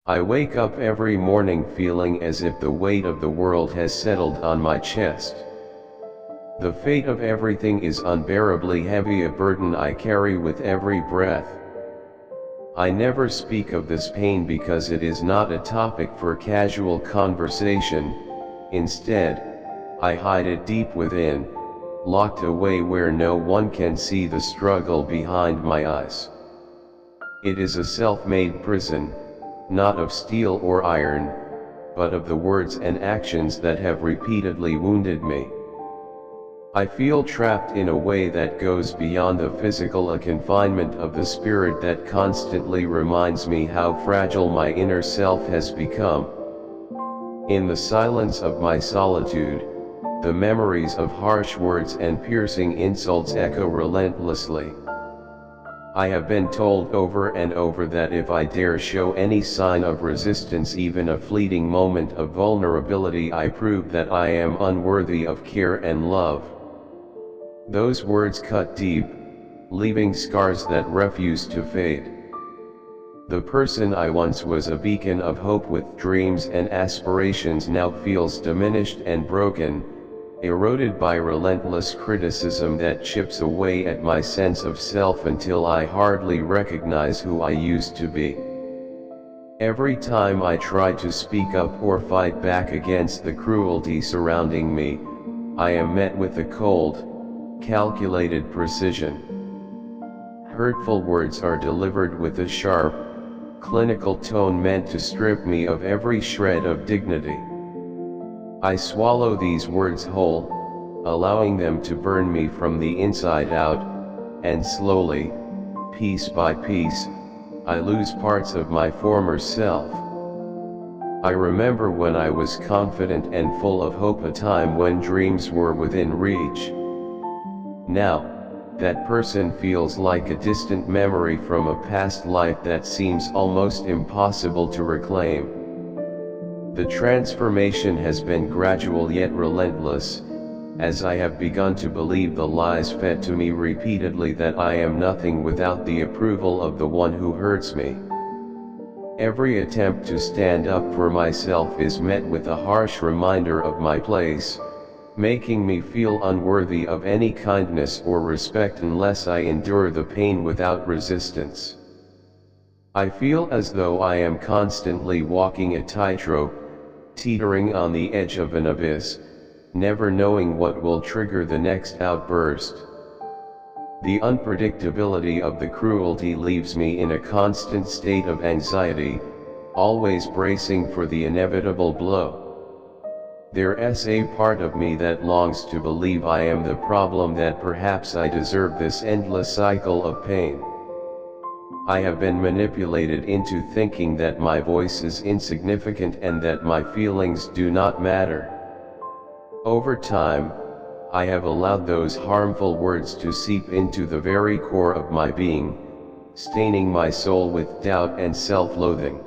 I wake up every morning feeling as if the weight of the world has settled on my chest. The fate of everything is unbearably heavy, a burden I carry with every breath. I never speak of this pain because it is not a topic for casual conversation. Instead, I hide it deep within, locked away where no one can see the struggle behind my eyes. It is a self-made prison, not of steel or iron, but of the words and actions that have repeatedly wounded me. I feel trapped in a way that goes beyond the physical, a confinement of the spirit that constantly reminds me how fragile my inner self has become. In the silence of my solitude, the memories of harsh words and piercing insults echo relentlessly. I have been told over and over that if I dare show any sign of resistance, even a fleeting moment of vulnerability, I prove that I am unworthy of care and love. Those words cut deep, leaving scars that refuse to fade. The person I once was, a beacon of hope with dreams and aspirations, now feels diminished and broken, eroded by relentless criticism that chips away at my sense of self until I hardly recognize who I used to be. Every time I try to speak up or fight back against the cruelty surrounding me, I am met with a cold, calculated precision. Hurtful words are delivered with a sharp, clinical tone meant to strip me of every shred of dignity. I swallow these words whole, allowing them to burn me from the inside out, and slowly, piece by piece, I lose parts of my former self. I remember when I was confident and full of hope, a time when dreams were within reach. Now, that person feels like a distant memory from a past life that seems almost impossible to reclaim. The transformation has been gradual yet relentless, as I have begun to believe the lies fed to me repeatedly that I am nothing without the approval of the one who hurts me. Every attempt to stand up for myself is met with a harsh reminder of my place, making me feel unworthy of any kindness or respect unless I endure the pain without resistance. I feel as though I am constantly walking a tightrope, teetering on the edge of an abyss, never knowing what will trigger the next outburst. The unpredictability of the cruelty leaves me in a constant state of anxiety, always bracing for the inevitable blow. There's a part of me that longs to believe I am the problem, that perhaps I deserve this endless cycle of pain. I have been manipulated into thinking that my voice is insignificant and that my feelings do not matter. Over time, I have allowed those harmful words to seep into the very core of my being, staining my soul with doubt and self-loathing.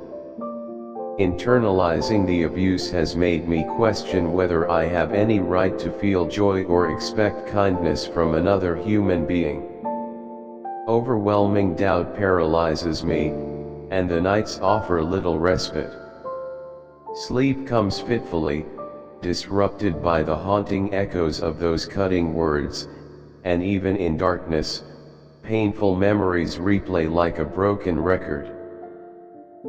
Internalizing the abuse has made me question whether I have any right to feel joy or expect kindness from another human being. Overwhelming doubt paralyzes me, and the nights offer little respite. Sleep comes fitfully, disrupted by the haunting echoes of those cutting words, and even in darkness, painful memories replay like a broken record.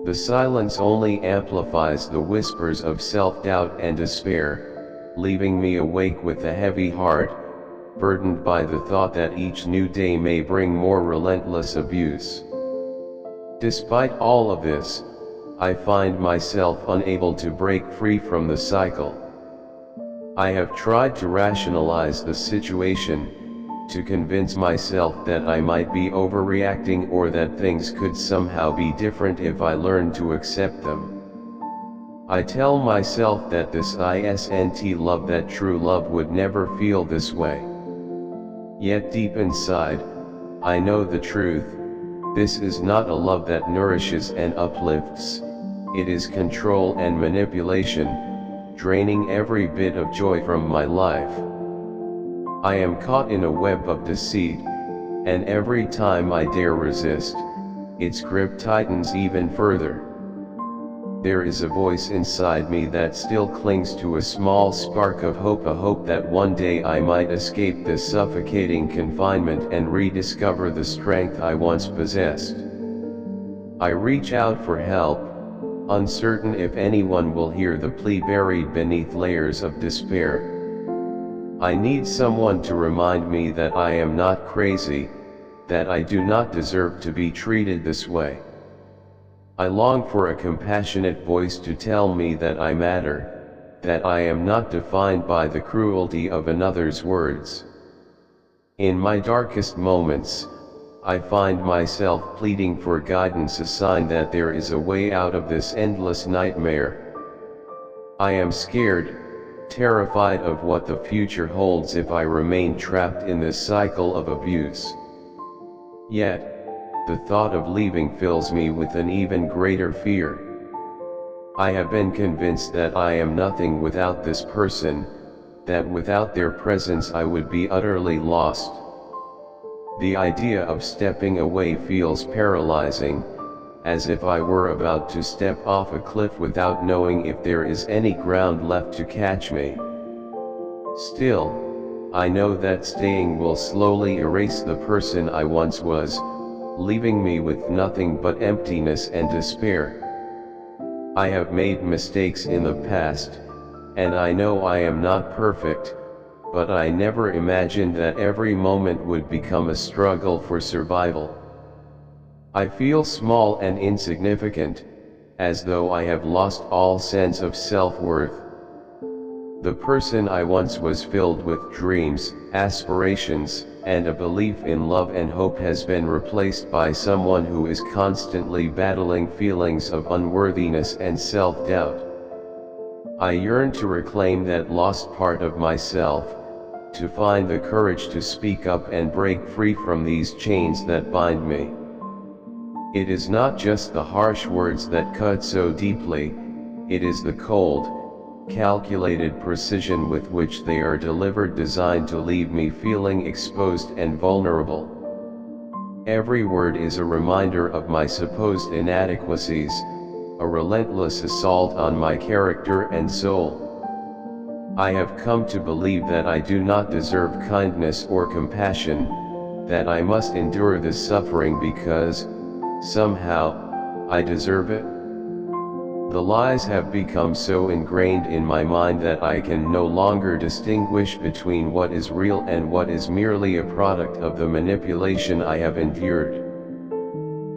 The silence only amplifies the whispers of self-doubt and despair, leaving me awake with a heavy heart, burdened by the thought that each new day may bring more relentless abuse. Despite all of this, I find myself unable to break free from the cycle. I have tried to rationalize the situation, to convince myself that I might be overreacting or that things could somehow be different if I learned to accept them. I tell myself that this isn't love, that true love would never feel this way. Yet deep inside, I know the truth. This is not a love that nourishes and uplifts, it is control and manipulation, draining every bit of joy from my life. I am caught in a web of deceit, and every time I dare resist, its grip tightens even further. there is a voice inside me that still clings to a small spark of hope, a hope that one day I might escape this suffocating confinement and rediscover the strength I once possessed. I reach out for help, uncertain if anyone will hear the plea buried beneath layers of despair. I need someone to remind me that I am not crazy, that I do not deserve to be treated this way. I long for a compassionate voice to tell me that I matter, that I am not defined by the cruelty of another's words. In my darkest moments, I find myself pleading for guidance, a sign that there is a way out of this endless nightmare. I am scared, terrified of what the future holds if I remain trapped in this cycle of abuse. Yet, the thought of leaving fills me with an even greater fear. I have been convinced that I am nothing without this person, that without their presence I would be utterly lost. The idea of stepping away feels paralyzing, as if I were about to step off a cliff without knowing if there is any ground left to catch me. Still, I know that staying will slowly erase the person I once was, leaving me with nothing but emptiness and despair. I have made mistakes in the past, and I know I am not perfect, but I never imagined that every moment would become a struggle for survival. I feel small and insignificant, as though I have lost all sense of self-worth. The person I once was, filled with dreams, aspirations, and a belief in love and hope, has been replaced by someone who is constantly battling feelings of unworthiness and self-doubt. I yearn to reclaim that lost part of myself, to find the courage to speak up and break free from these chains that bind me. It is not just the harsh words that cut so deeply, it is the cold, calculated precision with which they are delivered, designed to leave me feeling exposed and vulnerable. Every word is a reminder of my supposed inadequacies, a relentless assault on my character and soul. I have come to believe that I do not deserve kindness or compassion, that I must endure this suffering because, somehow, I deserve it. The lies have become so ingrained in my mind that I can no longer distinguish between what is real and what is merely a product of the manipulation I have endured.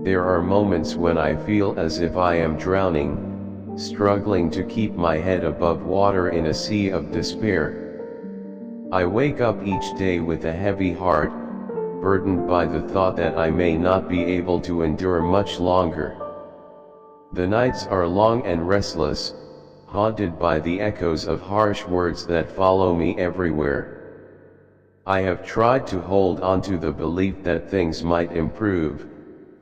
There are moments when I feel as if I am drowning, struggling to keep my head above water in a sea of despair. I wake up each day with a heavy heart, burdened by the thought that I may not be able to endure much longer. The nights are long and restless, haunted by the echoes of harsh words that follow me everywhere. I have tried to hold on to the belief that things might improve,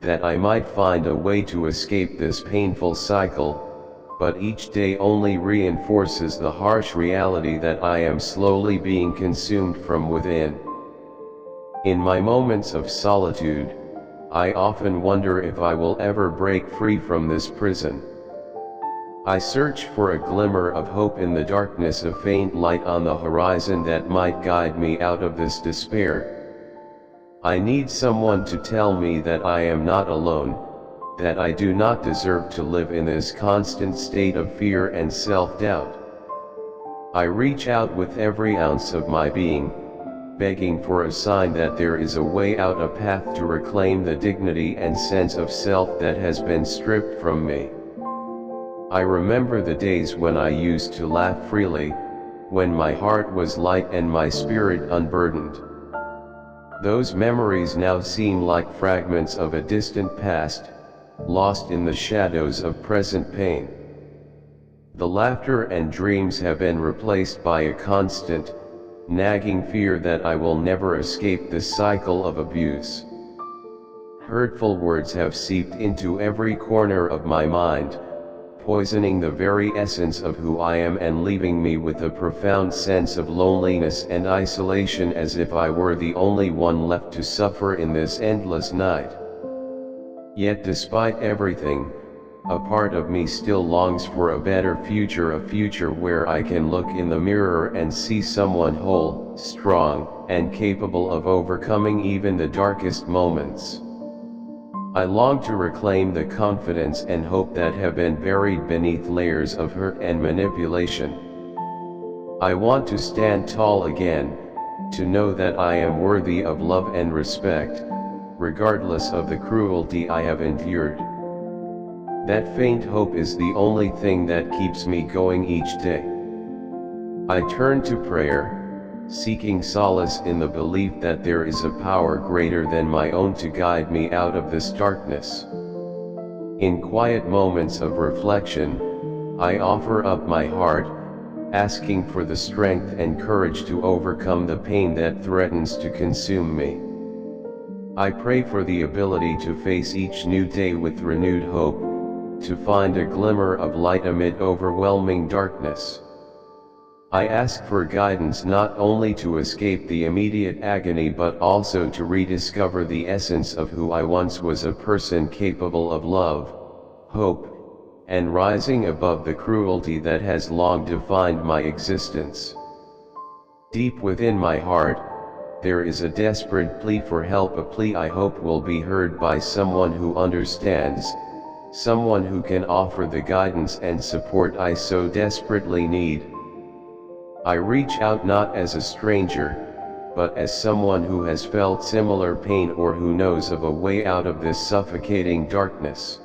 that I might find a way to escape this painful cycle, but each day only reinforces the harsh reality that I am slowly being consumed from within. In my moments of solitude, I often wonder if I will ever break free from this prison. I search for a glimmer of hope in the darkness, a faint light on the horizon that might guide me out of this despair. I need someone to tell me that I am not alone, that I do not deserve to live in this constant state of fear and self-doubt. I reach out with every ounce of my being, begging for a sign that there is a way out, a path to reclaim the dignity and sense of self that has been stripped from me. I remember the days when I used to laugh freely, when my heart was light and my spirit unburdened. Those memories now seem like fragments of a distant past, lost in the shadows of present pain. The laughter and dreams have been replaced by a constant, nagging fear that I will never escape this cycle of abuse. Hurtful words have seeped into every corner of my mind, poisoning the very essence of who I am and leaving me with a profound sense of loneliness and isolation, as if I were the only one left to suffer in this endless night. Yet despite everything, a part of me still longs for a better future, a future where I can look in the mirror and see someone whole, strong, and capable of overcoming even the darkest moments. I long to reclaim the confidence and hope that have been buried beneath layers of hurt and manipulation. I want to stand tall again, to know that I am worthy of love and respect, regardless of the cruelty I have endured. That faint hope is the only thing that keeps me going each day. I turn to prayer, seeking solace in the belief that there is a power greater than my own to guide me out of this darkness. In quiet moments of reflection, I offer up my heart, asking for the strength and courage to overcome the pain that threatens to consume me. I pray for the ability to face each new day with renewed hope, to find a glimmer of light amid overwhelming darkness. I ask for guidance not only to escape the immediate agony but also to rediscover the essence of who I once was, a person capable of love, hope, and rising above the cruelty that has long defined my existence. Deep within my heart, there is a desperate plea for help, a plea I hope will be heard by someone who understands, someone who can offer the guidance and support I so desperately need. I reach out not as a stranger, but as someone who has felt similar pain or who knows of a way out of this suffocating darkness.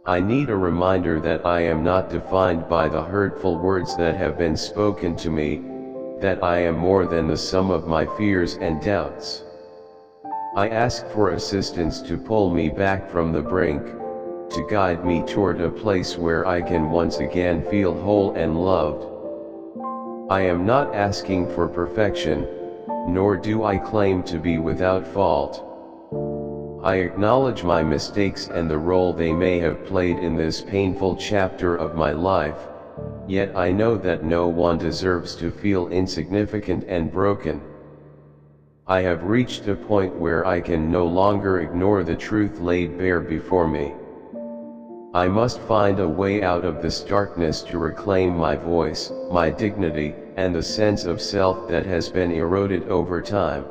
I need a reminder that I am not defined by the hurtful words that have been spoken to me, that I am more than the sum of my fears and doubts. I ask for assistance to pull me back from the brink, to guide me toward a place where I can once again feel whole and loved. I am not asking for perfection, nor do I claim to be without fault. I acknowledge my mistakes and the role they may have played in this painful chapter of my life, yet I know that no one deserves to feel insignificant and broken. I have reached a point where I can no longer ignore the truth laid bare before me. I must find a way out of this darkness to reclaim my voice, my dignity, and the sense of self that has been eroded over time.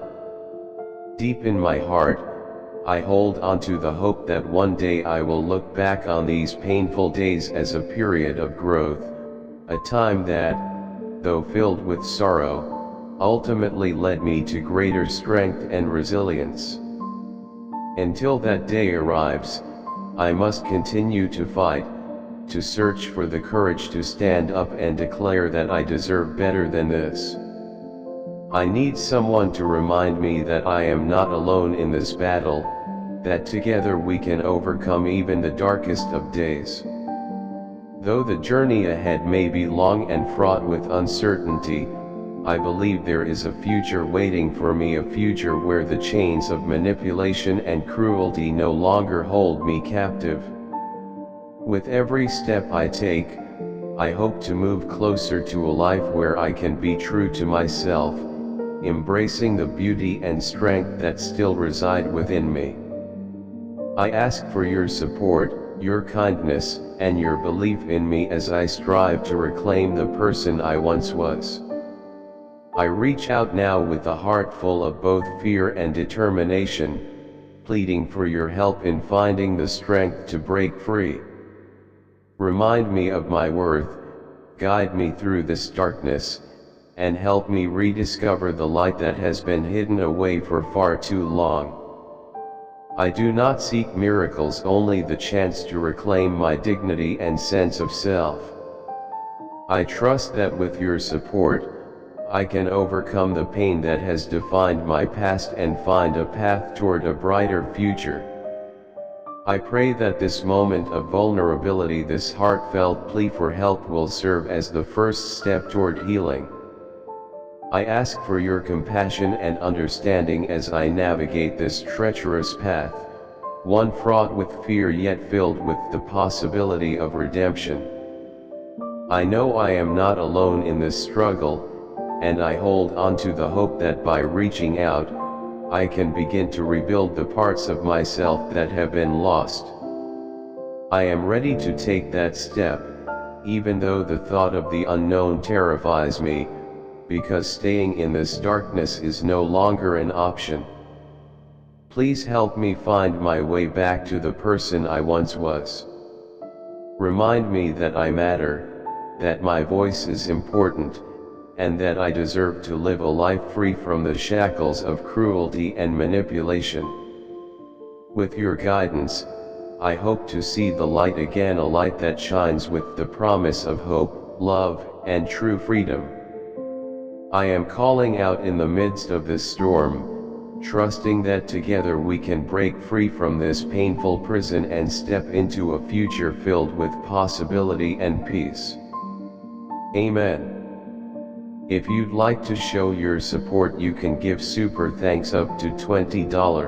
Deep in my heart, I hold on to the hope that one day I will look back on these painful days as a period of growth, a time that, though filled with sorrow, ultimately led me to greater strength and resilience. Until that day arrives, I must continue to fight, to search for the courage to stand up and declare that I deserve better than this. I need someone to remind me that I am not alone in this battle, that together we can overcome even the darkest of days. Though the journey ahead may be long and fraught with uncertainty, I believe there is a future waiting for me, a future where the chains of manipulation and cruelty no longer hold me captive. With every step I take, I hope to move closer to a life where I can be true to myself, embracing the beauty and strength that still reside within me. I ask for your support, your kindness, and your belief in me as I strive to reclaim the person I once was. I reach out now with a heart full of both fear and determination, pleading for your help in finding the strength to break free. Remind me of my worth, guide me through this darkness, and help me rediscover the light that has been hidden away for far too long. I do not seek miracles, only the chance to reclaim my dignity and sense of self. I trust that with your support, I can overcome the pain that has defined my past and find a path toward a brighter future. I pray that this moment of vulnerability, this heartfelt plea for help, will serve as the first step toward healing. I ask for your compassion and understanding as I navigate this treacherous path, one fraught with fear yet filled with the possibility of redemption. I know I am not alone in this struggle, and I hold on to the hope that by reaching out, I can begin to rebuild the parts of myself that have been lost. I am ready to take that step, even though the thought of the unknown terrifies me, because staying in this darkness is no longer an option. Please help me find my way back to the person I once was. Remind me that I matter, that my voice is important, and that I deserve to live a life free from the shackles of cruelty and manipulation. With your guidance, I hope to see the light again, a light that shines with the promise of hope, love, and true freedom. I am calling out in the midst of this storm, trusting that together we can break free from this painful prison and step into a future filled with possibility and peace. Amen. If you'd like to show your support, you can give super thanks up to $20.